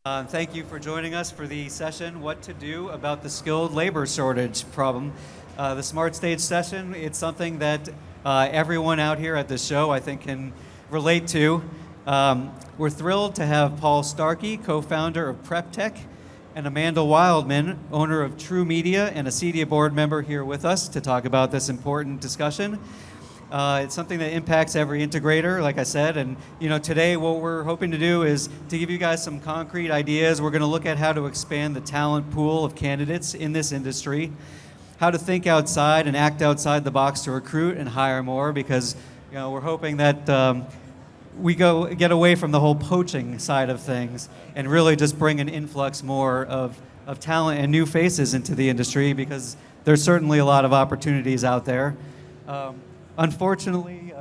Thank you for joining us for the session, What to Do About the Skilled Labor Shortage Problem. The Smart Stage session, it's something that everyone out here at the show, I think, can relate to. We're thrilled to have Paul Starkey, co-founder of PrepTech, and Amanda Wildman, owner of True Media and a CEDIA board member, here with us to talk about this important discussion. It's something that impacts every integrator, like I said, and today what we're hoping to do is to give you guys some concrete ideas. We're going to look at how to expand the talent pool of candidates in this industry, how to think outside and act outside the box to recruit and hire more, because we're hoping that we get away from the whole poaching side of things and really just bring an influx more of talent and new faces into the industry, because there's certainly a lot of opportunities out there. Unfortunately,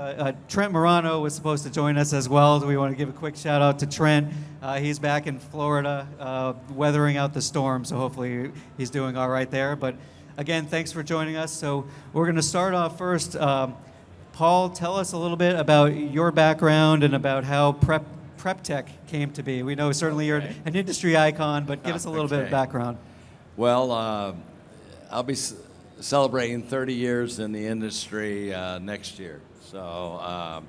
Trent Morano was supposed to join us as well. We want to give a quick shout out to Trent. He's back in Florida, weathering out the storm, so hopefully he's doing all right there. But again, thanks for joining us. So we're going to start off first. Paul, tell us a little bit about your background and about how PrepTech came to be. We know certainly you're an industry icon, but give us a little bit of background. Well, I'll be celebrating 30 years in the industry next year. So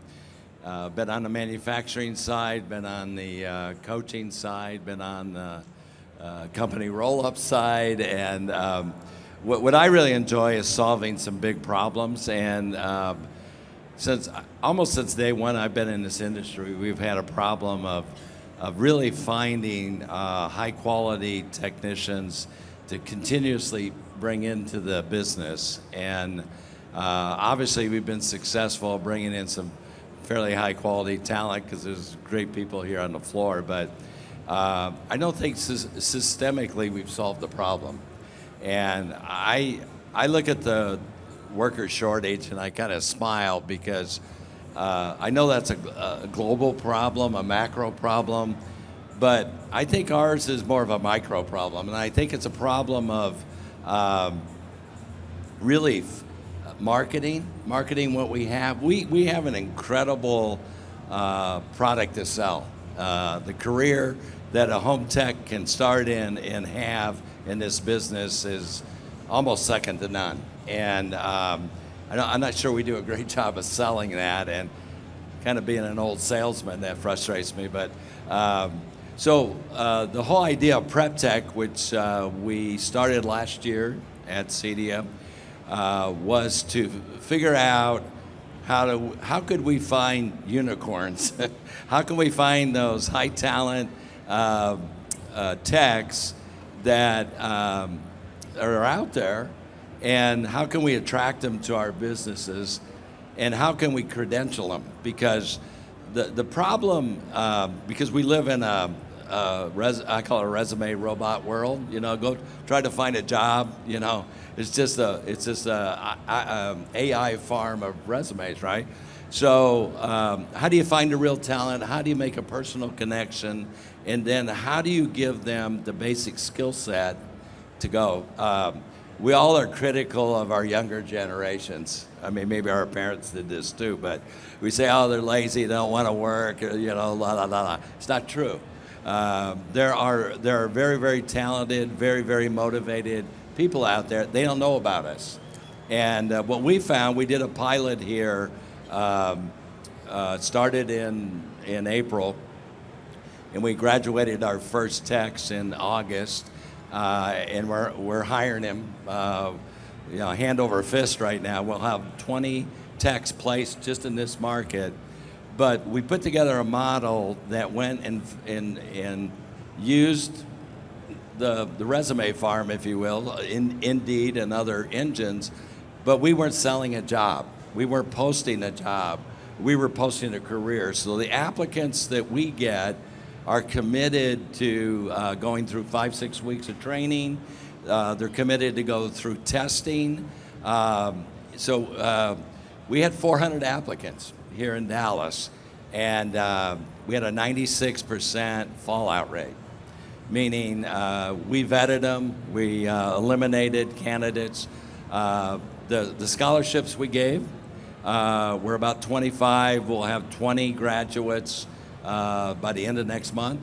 been on the manufacturing side, been on the coaching side, been on the company roll-up side, and what I really enjoy is solving some big problems. And almost since day one I've been in this industry, we've had a problem of really finding high-quality technicians to continuously bring into the business. And obviously we've been successful bringing in some fairly high quality talent because there's great people here on the floor, but I don't think systemically we've solved the problem. And I look at the worker shortage and I kind of smile, because I know that's a global problem, a macro problem, but I think ours is more of a micro problem. And I think it's a problem of really marketing what we have. We have an incredible product to sell. The career that a home tech can start in and have in this business is almost second to none. And I'm not sure we do a great job of selling that, and kind of being an old salesman, that frustrates me. But so the whole idea of PrepTech, which we started last year at CEDIA, was to figure out how could we find unicorns? How can we find those high talent techs that are out there, and how can we attract them to our businesses, and how can we credential them? Because the problem, because we live in I call it a resume robot world. Go try to find a job. It's just a AI farm of resumes, right? So how do you find a real talent? How do you make a personal connection? And then how do you give them the basic skill set to go? We all are critical of our younger generations. I mean, maybe our parents did this too, but we say, oh, they're lazy, they don't want to work, or, la la la la. It's not true. There are very, very talented, very, very motivated people out there. They don't know about us. And what we found, we did a pilot here, started in April, and we graduated our first techs in August, and we're hiring him, hand over fist right now. We'll have 20 techs placed just in this market. But we put together a model that went and used the resume farm, if you will, Indeed and other engines, but we weren't selling a job. We weren't posting a job. We were posting a career. So the applicants that we get are committed to going through 5-6 weeks of training. They're committed to go through testing. So we had 400 applicants here in Dallas, and we had a 96% fallout rate, meaning we vetted them, we eliminated candidates. The scholarships we gave were about 25. We'll have 20 graduates by the end of next month.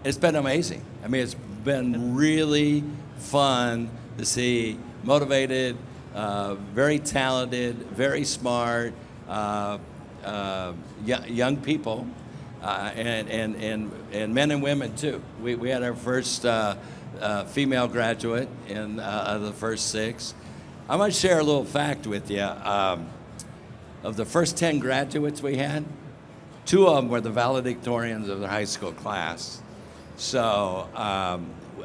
It's been amazing. I mean, it's been really fun to see motivated, very talented, very smart, young people, and men and women too. We had our first female graduate in of the first 6. I'm going to share a little fact with you. Of the first 10 graduates we had, 2 of them were the valedictorians of their high school class. So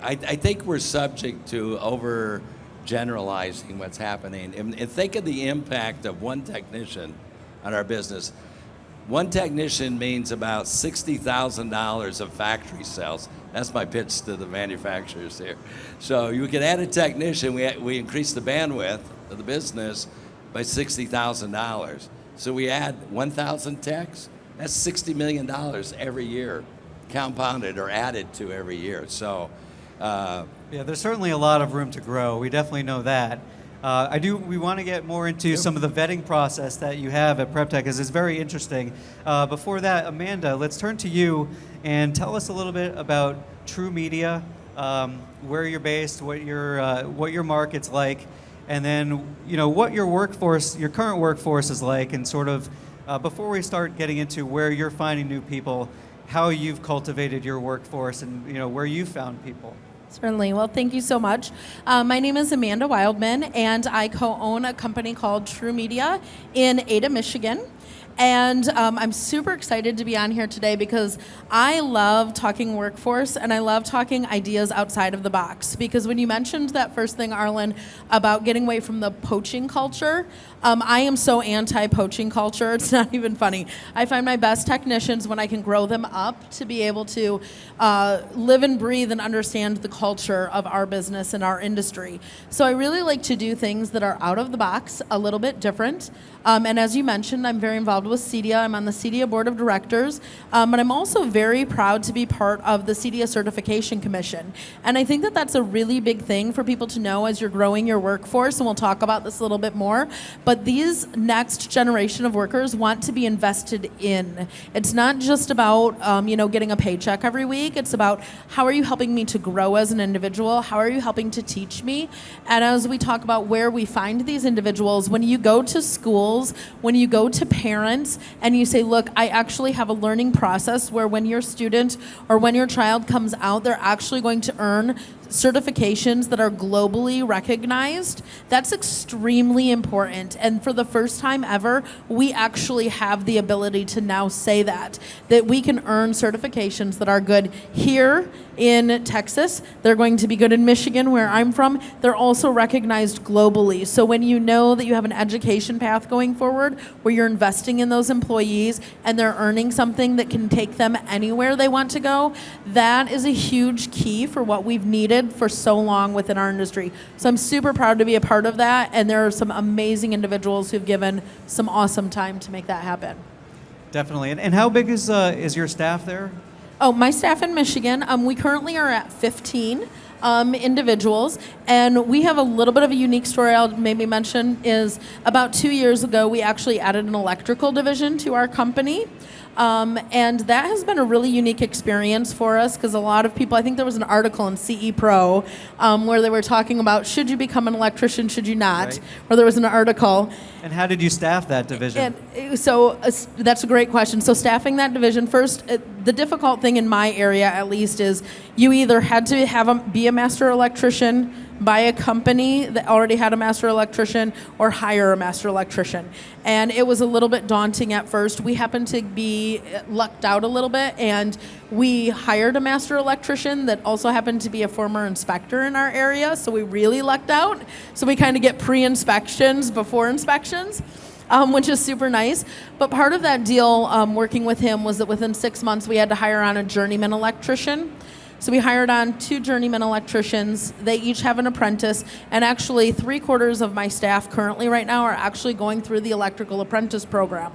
I think we're subject to overgeneralizing what's happening. And think of the impact of one technician on our business. One technician means about $60,000 of factory sales. That's my pitch to the manufacturers here. So you can add a technician, we increase the bandwidth of the business by $60,000. So we add 1,000 techs, that's $60 million every year, compounded or added to every year. So, yeah, there's certainly a lot of room to grow. We definitely know that. We want to get more into some of the vetting process that you have at PrepTech, because it's very interesting. Before that, Amanda, let's turn to you and tell us a little bit about True Media, where you're based, what your market's like, and then what your current workforce is like, and sort of before we start getting into where you're finding new people, how you've cultivated your workforce, and where you found people. Certainly. Well, thank you so much. My name is Amanda Wildman, and I co-own a company called True Media in Ada, Michigan. And I'm super excited to be on here today because I love talking workforce and I love talking ideas outside of the box. Because when you mentioned that first thing, Arlen, about getting away from the poaching culture, I am so anti-poaching culture. It's not even funny. I find my best technicians when I can grow them up to be able to live and breathe and understand the culture of our business and our industry. So I really like to do things that are out of the box, a little bit different. And as you mentioned, I'm very involved with CEDIA. I'm on the CEDIA board of directors, but I'm also very proud to be part of the CEDIA Certification Commission. And I think that that's a really big thing for people to know as you're growing your workforce, and we'll talk about this a little bit more. But these next generation of workers want to be invested in. It's not just about getting a paycheck every week. It's about how are you helping me to grow as an individual? How are you helping to teach me? And as we talk about where we find these individuals, when you go to schools, when you go to parents and you say, look, I actually have a learning process where when your student or when your child comes out, they're actually going to earn certifications that are globally recognized, that's extremely important. And for the first time ever, we actually have the ability to now say that we can earn certifications that are good here in Texas. They're going to be good in Michigan, where I'm from. They're also recognized globally. So when you know that you have an education path going forward where you're investing in those employees and they're earning something that can take them anywhere they want to go, that is a huge key for what we've needed for so long within our industry. So I'm super proud to be a part of that, and there are some amazing individuals who've given some awesome time to make that happen. Definitely. And how big is your staff there? Oh, my staff in Michigan, we currently are at 15 individuals, and we have a little bit of a unique story I'll maybe mention is about 2 years ago, we actually added an electrical division to our company. And that has been a really unique experience for us because a lot of people, I think there was an article in CE Pro where they were talking about should you become an electrician, should you not, right. Or there was an article. And how did you staff that division? And so that's a great question. So staffing that division, first, the difficult thing in my area at least is you either had to be a master electrician, buy a company that already had a master electrician, or hire a master electrician. And it was a little bit daunting at first. We happened to be lucked out a little bit, and we hired a master electrician that also happened to be a former inspector in our area, so we really lucked out. So we kind of get pre-inspections before inspections. Which is super nice. But part of that deal working with him was that within 6 months we had to hire on a journeyman electrician. So we hired on 2 journeyman electricians. They each have an apprentice, and actually 3/4 of my staff currently right now are actually going through the electrical apprentice program.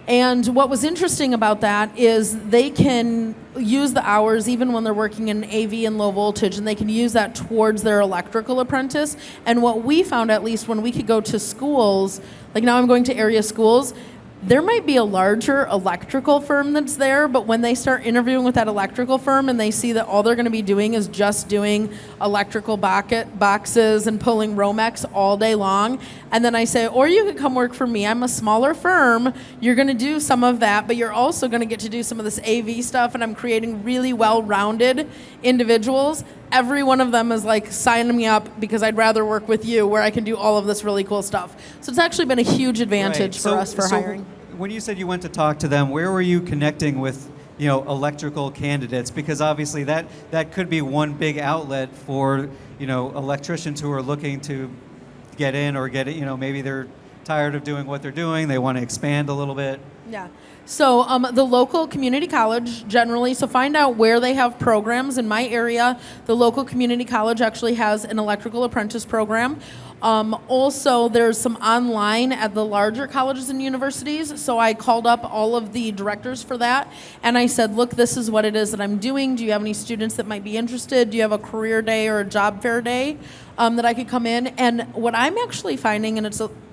And what was interesting about that is they can use the hours even when they're working in AV and low voltage, and they can use that towards their electrical apprentice. And what we found, at least when we could go to schools, like now I'm going to area schools, there might be a larger electrical firm that's there, but when they start interviewing with that electrical firm and they see that all they're going to be doing is just doing electrical boxes and pulling Romex all day long, and then I say, or you could come work for me. I'm a smaller firm. You're going to do some of that, but you're also going to get to do some of this AV stuff, and I'm creating really well-rounded individuals. Every one of them is like, sign me up because I'd rather work with you where I can do all of this really cool stuff. So it's actually been a huge advantage for us for hiring. When you said you went to talk to them, where were you connecting with, electrical candidates? Because obviously that could be one big outlet for, electricians who are looking to get in or get it, maybe they're tired of doing what they're doing, they want to expand a little bit. Yeah. So the local community college generally, so find out where they have programs. In my area, the local community college actually has an electrical apprentice program. Also, there's some online at the larger colleges and universities. So I called up all of the directors for that, and I said, look, this is what it is that I'm doing. Do you have any students that might be interested? Do you have a career day or a job fair day that I could come in? And what I'm actually finding, and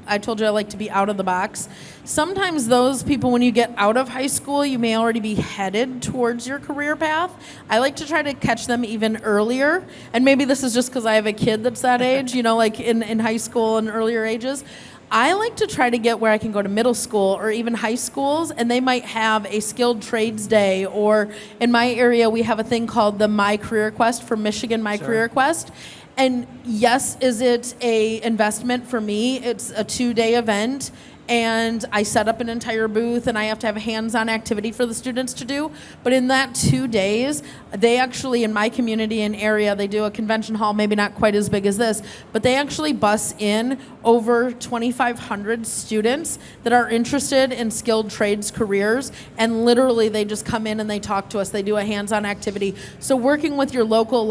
I told you I like to be out of the box. Sometimes those people, when you get out of high school, you may already be headed towards your career path. I like to try to catch them even earlier. And maybe this is just because I have a kid that's that age, like in high school and earlier ages. I like to try to get where I can go to middle school or even high schools, and they might have a skilled trades day, or in my area, we have a thing called the My Career Quest for Michigan My Career Quest. And yes, is it a investment for me? It's a 2-day event, and I set up an entire booth, and I have to have a hands-on activity for the students to do. But in that 2 days, they actually, in my community and area, they do a convention hall, maybe not quite as big as this, but they actually bus in over 2,500 students that are interested in skilled trades careers, and literally they just come in and they talk to us. They do a hands-on activity. So working with your local,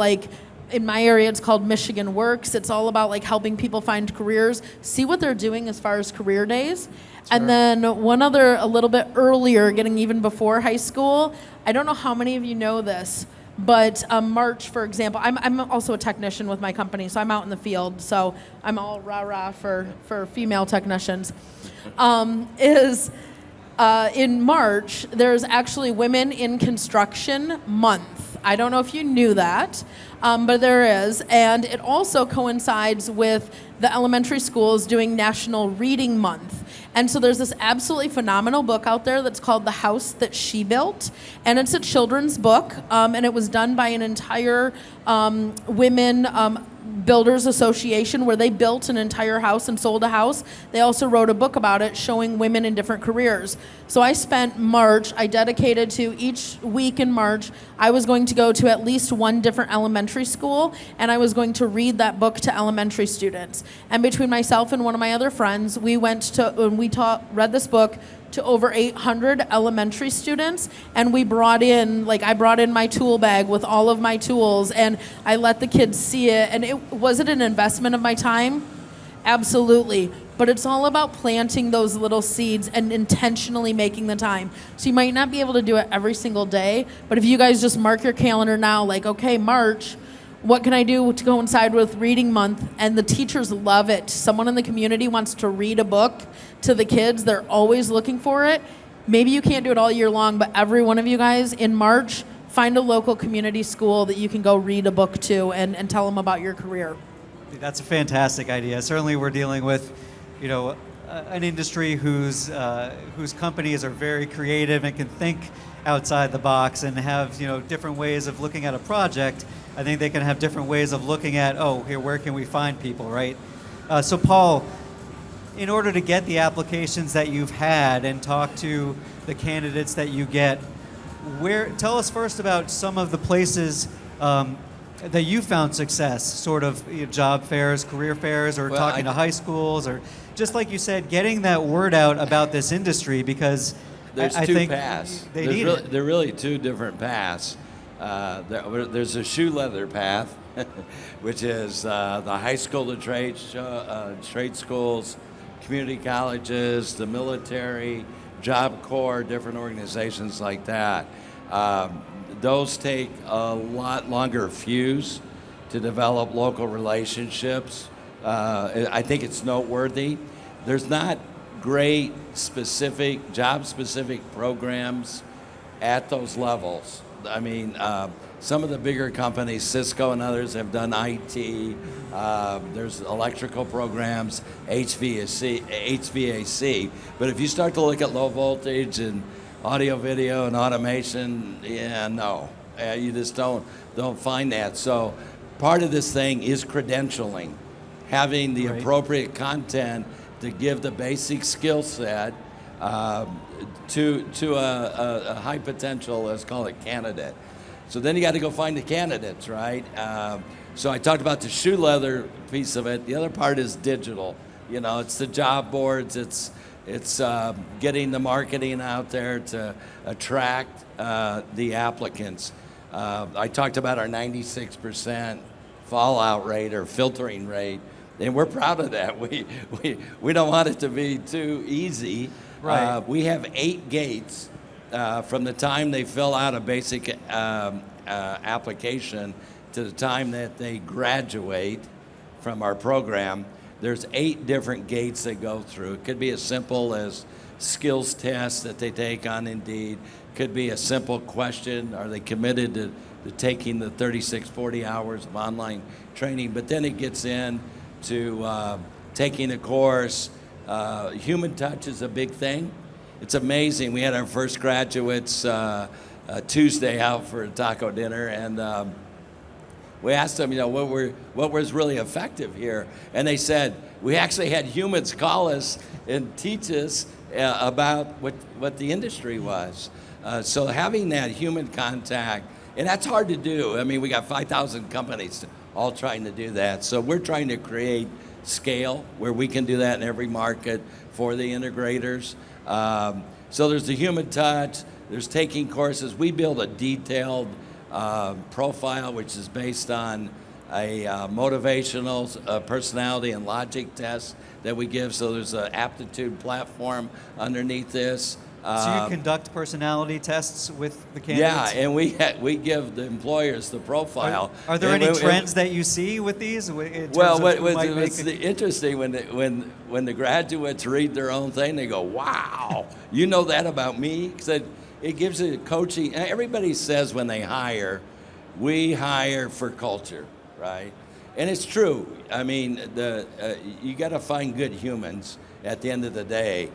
in my area, it's called Michigan Works. It's all about helping people find careers, see what they're doing as far as career days. Sure. And then one other, a little bit earlier, getting even before high school, I don't know how many of you know this, but March, for example, I'm also a technician with my company, so I'm out in the field, so I'm all rah-rah for female technicians, in March, there's actually Women in Construction Month. I don't know if you knew that, but there is. And it also coincides with the elementary schools doing National Reading Month. And so there's this absolutely phenomenal book out there that's called The House That She Built. And it's a children's book, and it was done by an entire women builders association where they built an entire house and sold a house. They also wrote a book about it showing women in different careers. So I spent March, I dedicated to each week in March, I was going to go to at least one different elementary school, and I was going to read that book to elementary students. And between myself and one of my other friends, we went to, and we read this book to over 800 elementary students, and we brought in, I brought in my tool bag with all of my tools, and I let the kids see it, and was it an investment of my time? Absolutely. But it's all about planting those little seeds and intentionally making the time. So you might not be able to do it every single day, but if you guys just mark your calendar now, okay, March, what can I do to coincide with reading month? And the teachers love it. Someone in the community wants to read a book to the kids. They're always looking for it. Maybe you can't do it all year long, but every one of you guys in March, find a local community school that you can go read a book to and tell them about your career. That's a fantastic idea. Certainly we're dealing with, an industry whose companies are very creative and can think outside the box and have, different ways of looking at a project. I think they can have different ways of looking at, where can we find people, right? So Paul, in order to get the applications that you've had and talk to the candidates that you get, tell us first about some of the places that you found success, sort of job fairs, career fairs, or talking to high schools, or just like you said, getting that word out about this industry, because I think paths. They need it. There are really two different paths. There's a shoe leather path, which is the high school to trade schools, community colleges, the military, Job Corps, different organizations like that. Those take a lot longer fuse to develop local relationships. I think it's noteworthy. There's not great specific, job-specific programs at those levels. I mean, some of the bigger companies, Cisco and others, have done IT. There's electrical programs, HVAC. But if you start to look at low voltage and audio, video, and automation, no, you just don't find that. So part of this thing is credentialing, having the appropriate content to give the basic skill set to a high potential, let's call it, candidate. So then you got to go find the candidates, right? So I talked about the shoe leather piece of it. The other part is digital. It's the job boards. It's getting the marketing out there to attract the applicants. I talked about our 96% fallout rate or filtering rate, and we're proud of that. We don't want it to be too easy. Right. We have 8 gates from the time they fill out a basic application to the time that they graduate from our program. There's 8 different gates they go through. It could be as simple as skills tests that they take on Indeed. Could be a simple question: are they committed to taking the 36, 40 hours of online training? But then it gets into taking a course. Human touch is a big thing. It's amazing. We had our first graduates Tuesday out for a taco dinner, and we asked them, what was really effective here, and they said we actually had humans call us and teach us about what the industry was. So having that human contact, and that's hard to do. I mean, we got 5,000 companies all trying to do that. So we're trying to create scale where we can do that in every market for the integrators. So there's the human touch, there's taking courses. We build a detailed profile, which is based on a motivational personality and logic test that we give. So there's an aptitude platform underneath this. So you conduct personality tests with the Yeah, candidates? and we give the employers the profile. Are there any trends that you see with these? What's interesting when the graduates read their own thing, they go, "Wow, you know that about me?" Because it gives a coaching. Everybody says when they hire, we hire for culture, right? And it's true. I mean, you got to find good humans at the end of the day.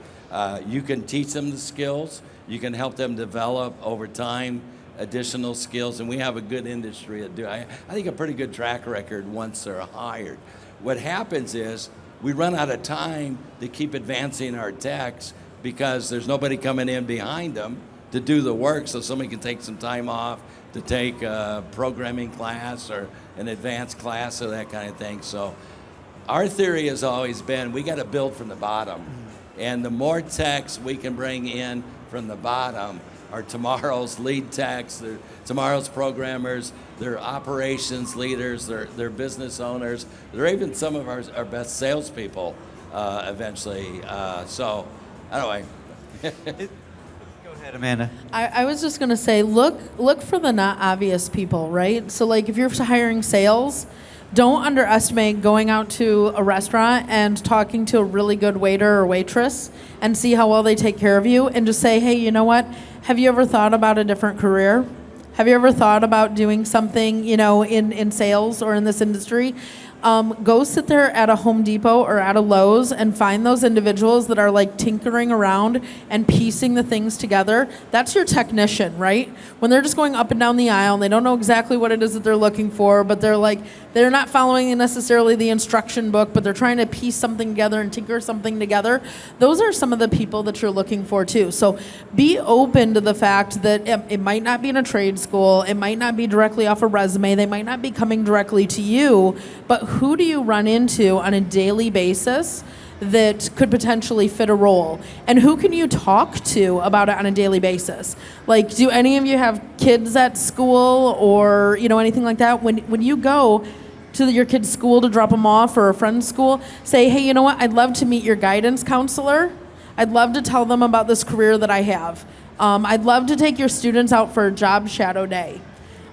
You can teach them the skills. You can help them develop over time additional skills, and we have a good industry that do. I think a pretty good track record once they're hired. What happens is we run out of time to keep advancing our techs because there's nobody coming in behind them to do the work, so somebody can take some time off to take a programming class or an advanced class or that kind of thing. So our theory has always been we got to build from the bottom. And the more techs we can bring in from the bottom are tomorrow's lead techs, they're tomorrow's programmers, they're operations leaders, they're business owners, they're even some of our best salespeople eventually. So, anyway. Go ahead, Amanda. I was just going to say, look for the not obvious people, right? So like if you're hiring sales, don't underestimate going out to a restaurant and talking to a really good waiter or waitress and see how well they take care of you, and just say, hey, you know what? Have you ever thought about a different career? Have you ever thought about doing something, in sales or in this industry? Go sit there at a Home Depot or at a Lowe's and find those individuals that are like tinkering around and piecing the things together. That's your technician, right? When they're just going up and down the aisle and they don't know exactly what it is that they're looking for, but they're not following necessarily the instruction book, but they're trying to piece something together and tinker something together. Those are some of the people that you're looking for too. So be open to the fact that it might not be in a trade school, it might not be directly off a resume, they might not be coming directly to you, but who do you run into on a daily basis that could potentially fit a role? And who can you talk to about it on a daily basis? Like, do any of you have kids at school or, anything like that? When you go to your kid's school to drop them off or a friend's school, say, hey, you know what? I'd love to meet your guidance counselor. I'd love to tell them about this career that I have. I'd love to take your students out for a job shadow day.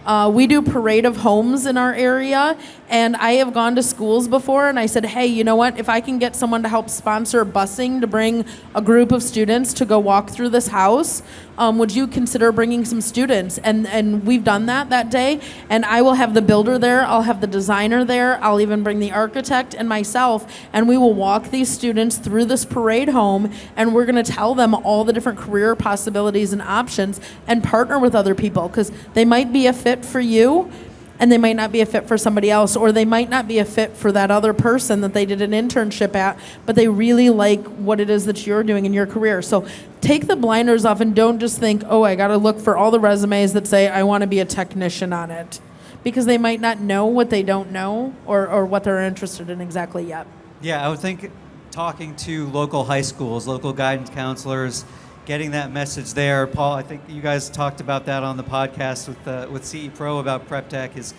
We do parade of homes in our area, and I have gone to schools before and I said, hey, you know what? If I can get someone to help sponsor busing to bring a group of students to go walk through this house, would you consider bringing some students? And we've done that day, and I will have the builder there, I'll have the designer there, I'll even bring the architect and myself, and we will walk these students through this parade home, and we're going to tell them all the different career possibilities and options and partner with other people, because they might be a fit for you, and they might not be a fit for somebody else, or they might not be a fit for that other person that they did an internship at, but they really like what it is that you're doing in your career. So take the blinders off and don't just think, oh, I got to look for all the resumes that say I want to be a technician on it, because they might not know what they don't know or what they're interested in exactly yet. Yeah, I would think talking to local high schools, local guidance counselors, getting that message there. Paul, I think you guys talked about that on the podcast with CE Pro about Prep Tech, is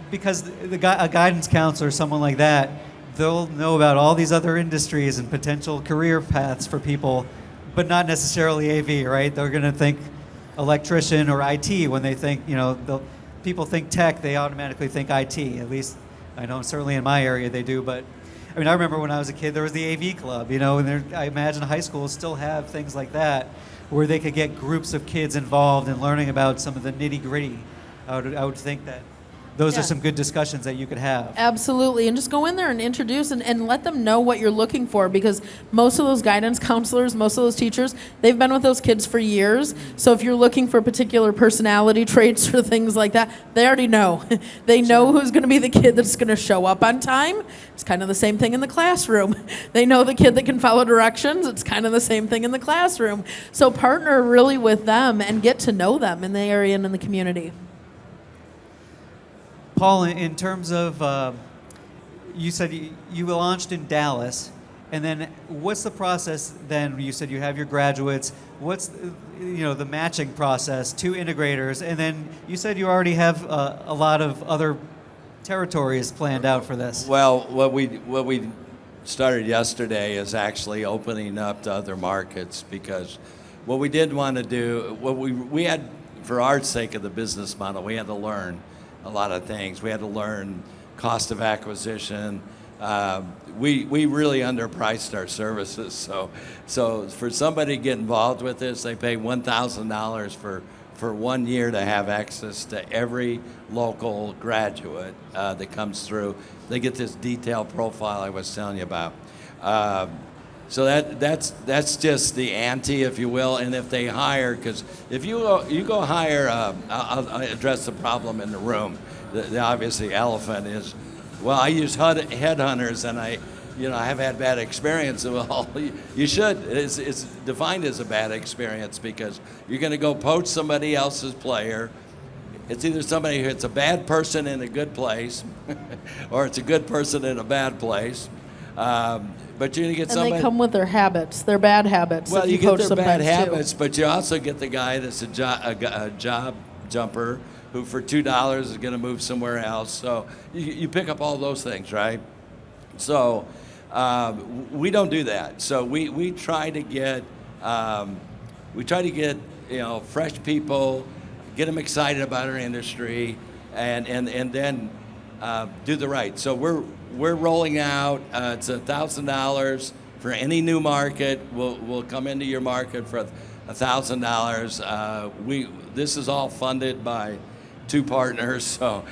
because a guidance counselor, someone like that, they'll know about all these other industries and potential career paths for people, but not necessarily AV, right? They're going to think electrician or IT when they think, people think tech, they automatically think IT. At least I know certainly in my area they do, but I remember when I was a kid, there was the AV club, and I imagine high schools still have things like that where they could get groups of kids involved in learning about some of the nitty gritty. I would think that those are some good discussions that you could have. Absolutely, and just go in there and introduce and let them know what you're looking for, because most of those guidance counselors, most of those teachers, they've been with those kids for years. So if you're looking for particular personality traits or things like that, they already know. They know who's going to be the kid that's going to show up on time. It's kind of the same thing in the classroom. They know the kid that can follow directions. It's kind of the same thing in the classroom. So partner really with them and get to know them in the area and in the community. Paul, in terms of, you said you launched in Dallas, and then what's the process then? You said you have your graduates. What's the matching process to integrators? And then you said you already have a lot of other territories planned out for this. Well, what we started yesterday is actually opening up to other markets, because what we did want to do, what we had, for our sake of the business model, we had to learn a lot of things. We had to learn cost of acquisition. We really underpriced our services. So for somebody to get involved with this, they pay $1,000 for 1 year to have access to every local graduate that comes through. They get this detailed profile I was telling you about. So that's just the ante, if you will. And if they hire, because if you go hire, I'll address the problem in the room. The obviously elephant is, well, I use headhunters, and I have had bad experiences. Well, you should. It's defined as a bad experience, because you're going to go poach somebody else's player. It's either it's a bad person in a good place, or it's a good person in a bad place. But you're going to get somebody. And they come with their habits, their bad habits. Well, you get their bad habits, but you also get the guy that's a job jumper who for $2 is going to move somewhere else. So you pick up all those things, right? So we don't do that. So we try to get fresh people, get them excited about our industry, and then do the right. So we're rolling out. It's $1,000 for any new market. We'll come into your market for $1,000. This is all funded by 2 partners. So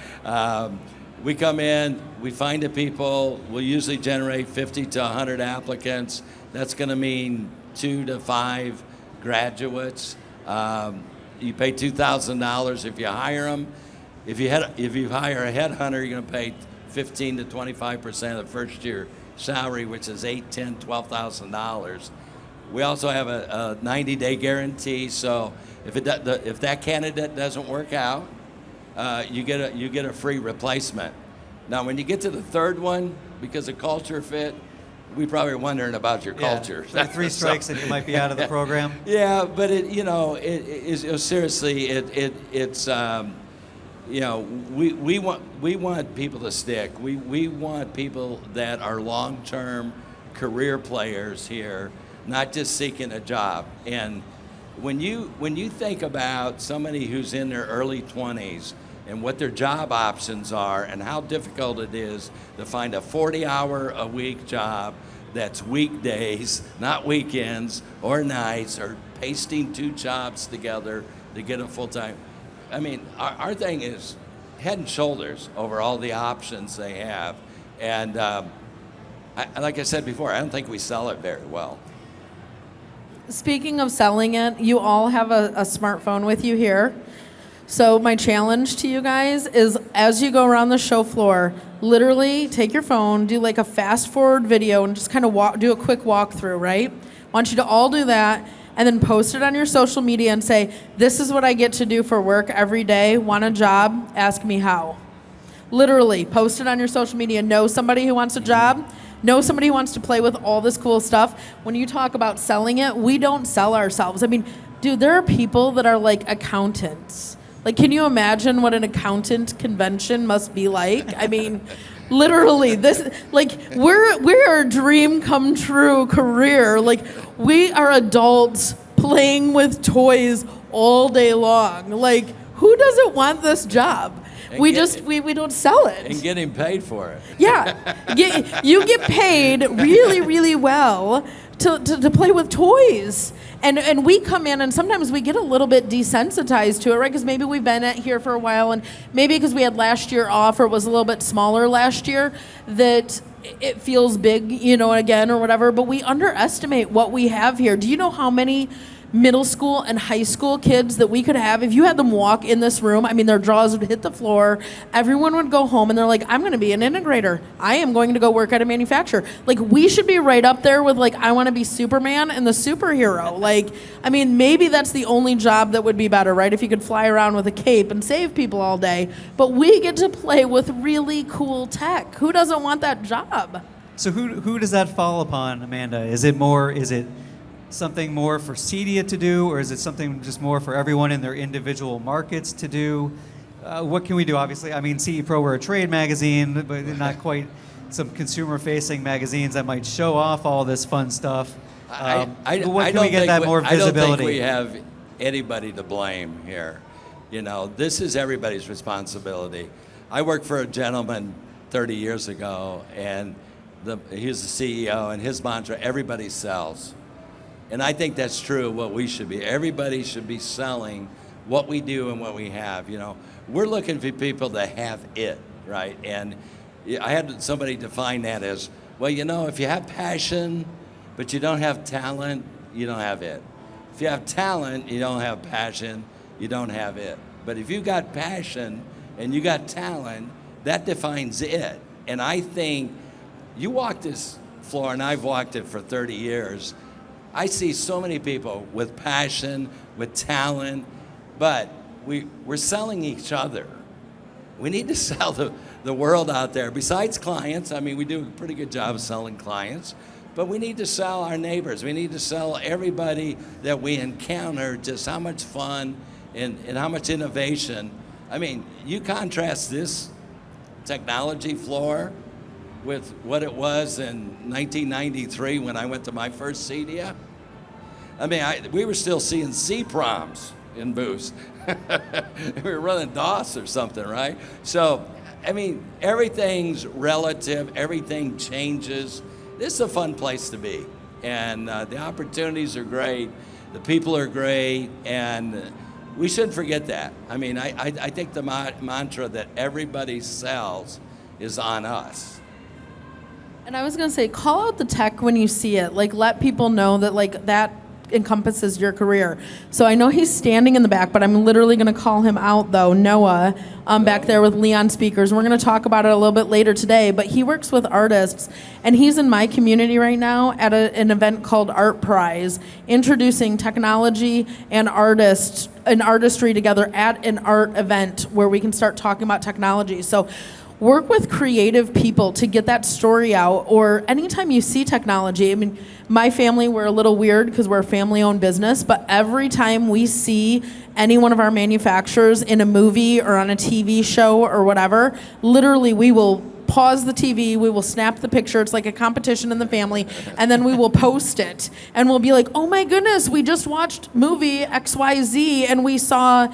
we come in, we find the people. We'll usually generate 50 to 100 applicants. That's going to mean 2 to 5 graduates. You pay $2,000 if you hire them. If you hire a headhunter, you're going to pay 15 to 25% of the first year salary, which is $8,000, $10,000, $12,000. We also have a 90-day guarantee. So if that candidate doesn't work out, you get a free replacement. Now, when you get to the third one, because of culture fit, we probably are wondering about your culture. So 3 strikes and you might be out of the program. Yeah, but seriously, it's. We want people to stick. We want people that are long-term career players here, not just seeking a job. And when you think about somebody who's in their early 20s and what their job options are and how difficult it is to find a 40-hour-a-week job that's weekdays, not weekends or nights, or pasting 2 jobs together to get a full-time. I mean, our thing is head and shoulders over all the options they have. And like I said before, I don't think we sell it very well. Speaking of selling it, you all have a smartphone with you here. So my challenge to you guys is, as you go around the show floor, literally take your phone, do like a fast forward video, and just kind of do a quick walkthrough, right? I want you to all do that, and then post it on your social media and say, this is what I get to do for work every day. Want a job? Ask me how. Literally, post it on your social media. Know somebody who wants a job. Know somebody who wants to play with all this cool stuff. When you talk about selling it, we don't sell ourselves. I mean, dude, there are people that are like accountants. Like, can you imagine what an accountant convention must be like? I mean, literally, this, like, we're a dream come true career. Like, we are adults playing with toys all day long. Like, who doesn't want this job? We don't sell it. And getting paid for it. Yeah. You get paid really, really well to play with toys. And we come in, and sometimes we get a little bit desensitized to it, right? Because maybe we've been here for a while, and maybe because we had last year off, or it was a little bit smaller last year, that it feels big, again, or whatever. But we underestimate what we have here. Do you know how many middle school and high school kids that we could have if you had them walk in this room? I mean, their jaws would hit the floor. Everyone would go home and they're like, I'm going to be an integrator. I am going to go work at a manufacturer. Like, we should be right up there with, like, I want to be Superman and the superhero. Like, I mean, maybe that's the only job that would be better, right? If you could fly around with a cape and save people all day. But we get to play with really cool tech. Who doesn't want that job? So who does that fall upon, Amanda? Is it something more for CEDIA to do, or is it something just more for everyone in their individual markets to do? What can we do? Obviously, I mean, CE Pro, we're a trade magazine, but not quite some consumer-facing magazines that might show off all this fun stuff. What can we get that more visibility? I don't think we have anybody to blame here. This is everybody's responsibility. I worked for a gentleman 30 years ago, and he was the CEO, and his mantra, everybody sells. And I think that's true of what we should be. Everybody should be selling what we do and what we have. We're looking for people to have it, right? And I had somebody define that as, well, if you have passion, but you don't have talent, you don't have it. If you have talent, you don't have passion, you don't have it. But if you got passion and you got talent, that defines it. And I think you walk this floor, and I've walked it for 30 years, I see so many people with passion, with talent, but we're selling each other. We need to sell the world out there. Besides clients, I mean, we do a pretty good job of selling clients, but we need to sell our neighbors. We need to sell everybody that we encounter just how much fun and how much innovation. I mean, you contrast this technology floor with what it was in 1993 when I went to my first CEDIA. I mean, we were still seeing CPROMs in booths. We were running DOS or something, right? So, I mean, everything's relative, everything changes. This is a fun place to be. And the opportunities are great, the people are great, and we shouldn't forget that. I mean, I think the mantra that everybody sells is on us. And I was going to say, call out the tech when you see it. Like, let people know that, like, that encompasses your career. So I know he's standing in the back, but I'm literally going to call him out, though. Noah, back there with Leon Speakers. We're going to talk about it a little bit later today, but he works with artists, and he's in my community right now at an event called Art Prize, introducing technology and artistry together at an art event where we can start talking about technology. So work with creative people to get that story out, or anytime you see technology. I mean, my family, we're a little weird because we're a family-owned business, but every time we see any one of our manufacturers in a movie or on a TV show or whatever, literally we will pause the TV, we will snap the picture, it's like a competition in the family, and then we will post it. And we'll be like, oh my goodness, we just watched movie XYZ and we saw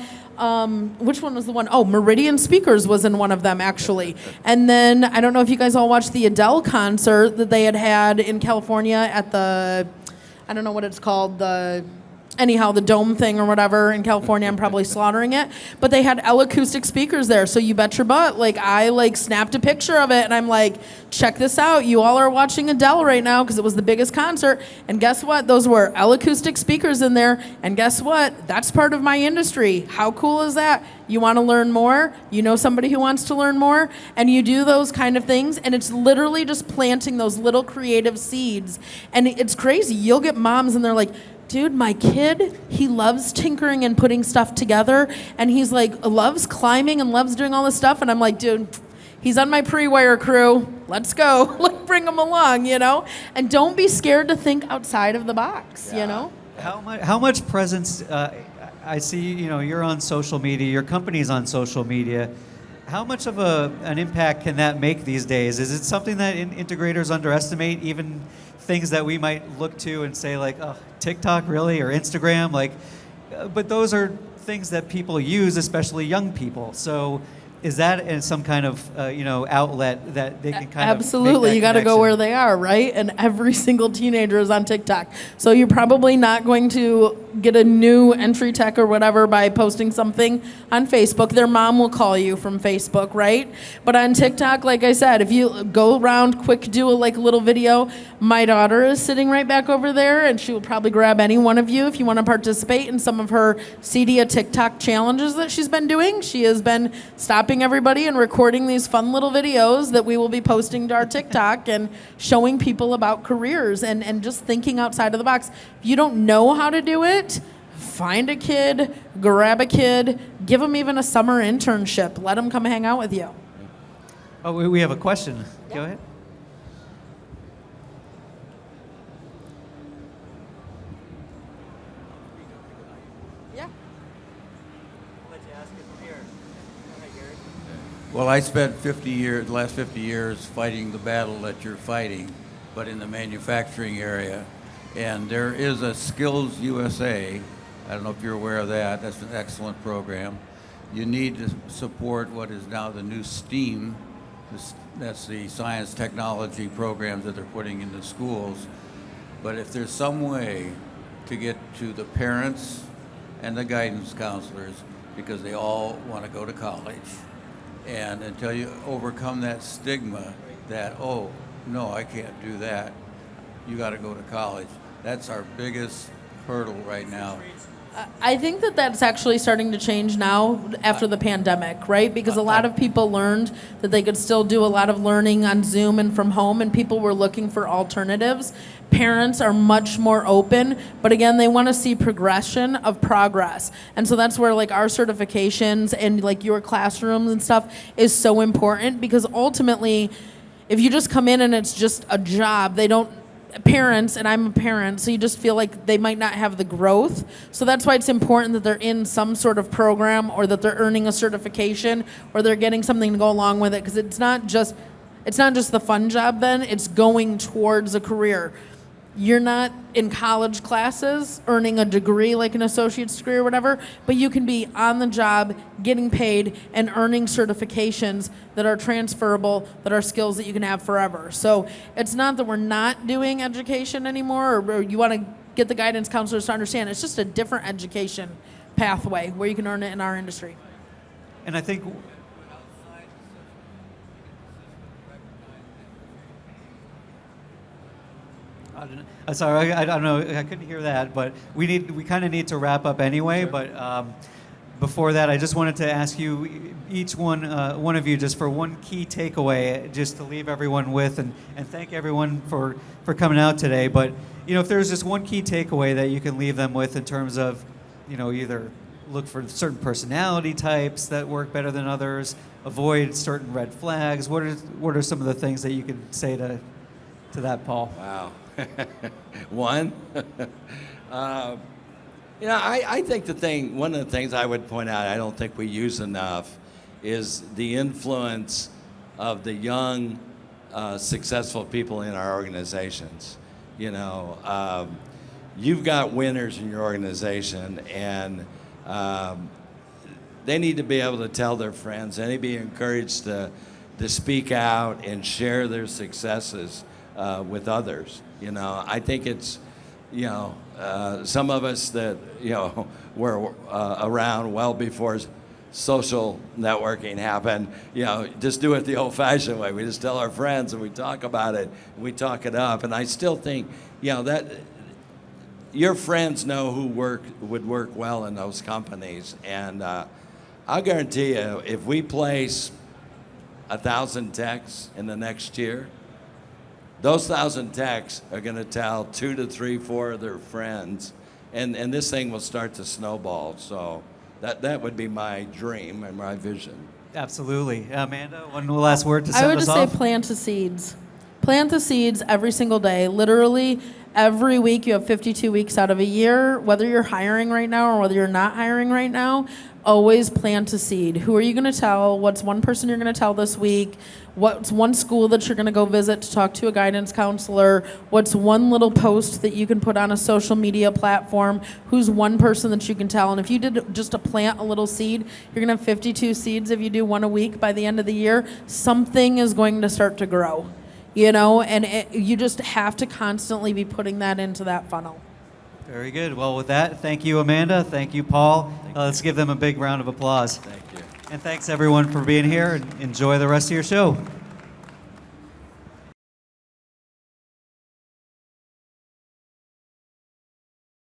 Which one was the one? Oh, Meridian Speakers was in one of them, actually. And then, I don't know if you guys all watched the Adele concert that they had in California at the, I don't know what it's called, anyhow, the dome thing or whatever in California. I'm probably slaughtering it. But they had acoustic speakers there, so you bet your butt. Like, I snapped a picture of it, and I'm like, check this out. You all are watching Adele right now because it was the biggest concert. And guess what? Those were acoustic speakers in there. And guess what? That's part of my industry. How cool is that? You want to learn more? You know somebody who wants to learn more? And you do those kind of things, and it's literally just planting those little creative seeds. And it's crazy. You'll get moms, and they're like, dude, my kid, he loves tinkering and putting stuff together, and he's loves climbing and loves doing all this stuff. And I'm like, dude, he's on my pre-wire crew. Let's go. Bring him along, And don't be scared to think outside of the box, How much presence, I see, you're on social media, your company's on social media. How much of an impact can that make these days? Is it something that integrators underestimate, even things that we might look to and say oh, TikTok really, or Instagram, but those are things that people use, especially young people. So is that some kind of outlet that they can kind Absolutely. of You got to go where they are, right? And every single teenager is on TikTok. So you're probably not going to get a new entry tech or whatever by posting something on Facebook. Their mom will call you from Facebook, right? But on TikTok, like I said, if you go around quick, do a little video. My daughter is sitting right back over there, and she will probably grab any one of you if you want to participate in some of her CEDIA TikTok challenges that she's been doing. She has been stopping everybody and recording these fun little videos that we will be posting to our TikTok and showing people about careers and just thinking outside of the box. If you don't know how to do it, find a kid, grab a kid, give them even a summer internship. Let them come hang out with you. Oh, we have a question. Yeah. Go ahead. Well, I spent the last 50 years fighting the battle that you're fighting, but in the manufacturing area. And there is a Skills USA. I don't know if you're aware of that. That's an excellent program. You need to support what is now the new STEAM. That's the science technology programs that they're putting into schools. But if there's some way to get to the parents and the guidance counselors, because they all want to go to college, and until you overcome that stigma that, oh, no, I can't do that, you got to go to college. That's our biggest hurdle right now. I think that's actually starting to change now after the pandemic, right? Because a lot of people learned that they could still do a lot of learning on Zoom and from home, and people were looking for alternatives. Parents are much more open, but again, they want to see progression of progress. And so that's where our certifications and your classrooms and stuff is so important, because ultimately, if you just come in and it's just a job, parents, and I'm a parent, so you just feel like they might not have the growth. So that's why it's important that they're in some sort of program, or that they're earning a certification, or they're getting something to go along with it, because it's not just the fun job then, it's going towards a career. You're not in college classes earning a degree like an associate's degree or whatever, but you can be on the job, getting paid, and earning certifications that are transferable, that are skills that you can have forever. So it's not that we're not doing education anymore, or you want to get the guidance counselors to understand. It's just a different education pathway where you can earn it in our industry. And I think sorry, I don't know. I couldn't hear that, but we kind of need to wrap up anyway. Sure. But before that, I just wanted to ask you, each one of you, just for one key takeaway, just to leave everyone with, and thank everyone for coming out today. But if there's just one key takeaway that you can leave them with in terms of, either look for certain personality types that work better than others, avoid certain red flags. What are some of the things that you could say to that, Paul? Wow. One, I think one of the things I would point out, I don't think we use enough, is the influence of the young, successful people in our organizations. You've got winners in your organization, and they need to be able to tell their friends. They need to be encouraged to speak out and share their successes with others. You know, I think it's, you know, some of us that, you know, were around well before social networking happened, you know, just do it the old-fashioned way. We just tell our friends and we talk about it and we talk it up. And I still think, you know, that your friends know who would work well in those companies. And I'll guarantee you, if we place 1,000 techs in the next year, those 1,000 techs are going to tell 2 to 3, 4 of their friends, and this thing will start to snowball. So that would be my dream and my vision. Absolutely. Amanda, one last word to I send would us just off? say plant the seeds. Plant the seeds every single day. Literally, every week you have 52 weeks out of a year. Whether you're hiring right now or whether you're not hiring right now, always plant a seed. Who are you going to tell? What's one person you're going to tell this week? What's one school that you're going to go visit to talk to a guidance counselor? What's one little post that you can put on a social media platform? Who's one person that you can tell? And if you did just to plant a little seed, you're going to have 52 seeds. If you do one a week by the end of the year, something is going to start to grow. You know, and you just have to constantly be putting that into that funnel. Very good. Well, with that, thank you, Amanda. Thank you, Paul. Let's give them a big round of applause. Thank you. And thanks, everyone, for being here. And enjoy the rest of your show.